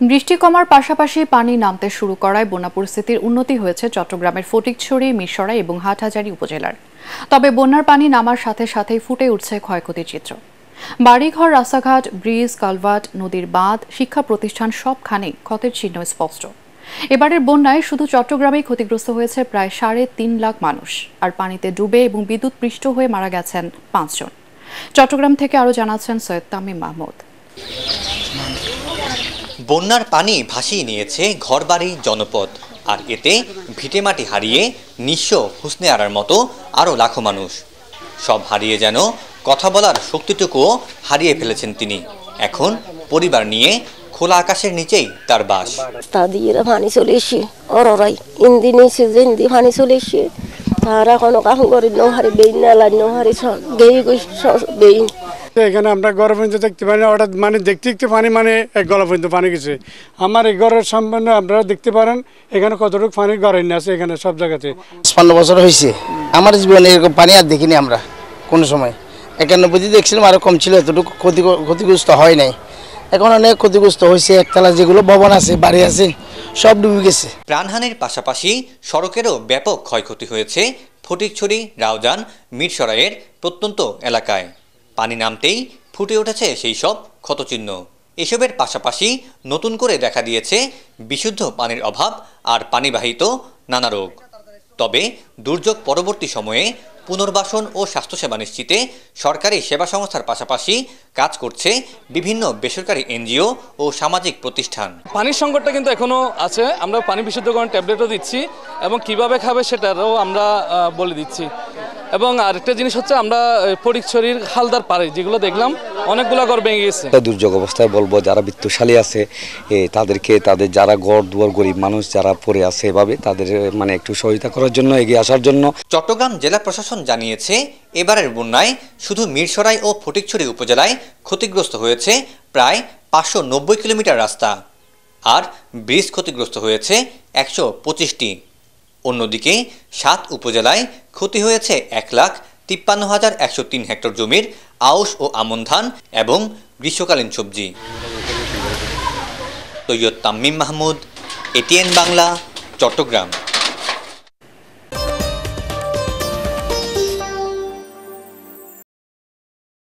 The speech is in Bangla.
বৃষ্টি কমার পাশাপাশি পানি নামতে শুরু করায় বন্যা পরিস্থিতির উন্নতি হয়েছে চট্টগ্রামের ফটিকছড়ি, মিরসরাই এবং হাটহাজারী উপজেলার। তবে বন্যার পানি নামার সাথে সাথেই ফুটে উঠছে ক্ষয়ক্ষতির চিত্র। বাড়িঘর, রাস্তাঘাট, ব্রিজ, কালভার্ট, নদীর বাঁধ, শিক্ষা প্রতিষ্ঠান সবখানেই ক্ষতের চিহ্ন স্পষ্ট। এবারের বন্যায় শুধু চট্টগ্রামেই ক্ষতিগ্রস্ত হয়েছে প্রায় ৩.৫ লাখ মানুষ, আর পানিতে ডুবে এবং বিদ্যুৎ পৃষ্ঠ হয়ে মারা গেছেন ৫ জন। চট্টগ্রাম থেকে আরও জানাচ্ছেন সৈয়দ তামিম মাহমুদ। বন্যার পানি ভাসিয়ে নিয়েছে ঘরবাড়ি, জনপদ, আর এতে ভিটেমাটি হারিয়ে নিঃস্ব হুসনে আরার মতো আরও লাখো মানুষ। সব হারিয়ে যেন কথা বলার শক্তিটুকুও হারিয়ে ফেলেছেন তিনি। এখন পরিবার নিয়ে খোলা আকাশের নিচেই তার বাস। তাদের পানি চলে এসে অরাই ইন্দি নিচে যে ইন্দি পানি চলে এসে তারা কোনো কাম করে নোহারি বেইন নালা নোহারি গেই বেইন। এখানে আমরা ঘর পর্যন্ত দেখতে পাই না, হঠাৎ মানে দেখতে দেখতে পানি মানে এক গলা পর্যন্ত পানি গেছে। আমার এই ঘরের সম্বন্ধে আপনারা দেখতে পারেন এখানে কতটুকু পানি ঘরে আছে, এখানে সব জায়গাতে। ৫ বছর হয়েছে আমার জীবনে এরকম পানি আর দেখিনি আমরা কোনো সময়। ৯১ দেখছিলাম আরো কম ছিল, এতটুকু ক্ষতিগ্রস্ত হয় নাই। এখন অনেক ক্ষতিগ্রস্ত হয়েছে, একতলা যেগুলো ভবন আছে, বাড়ি আছে, সব ডুবে গেছে। প্রাণহানির পাশাপাশি সড়কেরও ব্যাপক ক্ষয়ক্ষতি হয়েছে ফটিকছড়ি, রাউজান, মিরসরাইয়ের প্রত্যন্ত এলাকায়। পানি নামতেই ফুটে উঠেছে সেই সব ক্ষতচিহ্ন। এসবের পাশাপাশি নতুন করে দেখা দিয়েছে বিশুদ্ধ পানির অভাব আর পানিবাহিত নানা রোগ। তবে দুর্যোগ পরবর্তী সময়ে পুনর্বাসন ও স্বাস্থ্যসেবা নিশ্চিতে সরকারি সেবা সংস্থার পাশাপাশি কাজ করছে বিভিন্ন বেসরকারি এনজিও ও সামাজিক প্রতিষ্ঠান। পানির সংকটটা কিন্তু এখনো আছে। আমরা পানি বিশুদ্ধকরণ ট্যাবলেটও দিচ্ছি এবং কিভাবে খাবে সেটারও আমরা বলে দিচ্ছি। এবং আরেকটা জিনিস হচ্ছে আমরা ফটিকছড়ির হালদার পাড়ে যেগুলো দেখলাম অনেকগুলো ঘর ভেঙে গেছে। দুর্যোগ অবস্থায় বলবো যারা বিত্তশালী আছে তাদেরকে, তাদের যারা গড় দুয়ার গরিব মানুষ যারা পড়ে আছে এভাবে তাদের মানে একটু সহায়তা করার জন্য, এগিয়ে আসার জন্য। চট্টগ্রাম জেলা প্রশাসন জানিয়েছে এবারের বন্যায় শুধু মিরসরাই ও ফটিকছড়ি উপজেলায় ক্ষতিগ্রস্ত হয়েছে প্রায় ৫৯০ কিলোমিটার রাস্তা, আর ব্রিজ ক্ষতিগ্রস্ত হয়েছে ১২৫টি। অন্যদিকে ৭ উপজেলায় ক্ষতি হয়েছে ১,৫৩,১০৩ হেক্টর জমির আউশ ও আমন ধান এবং গ্রীষ্মকালীন সবজি। সৈয়দ তামিম মাহমুদ, ATN বাংলা, চট্টগ্রাম।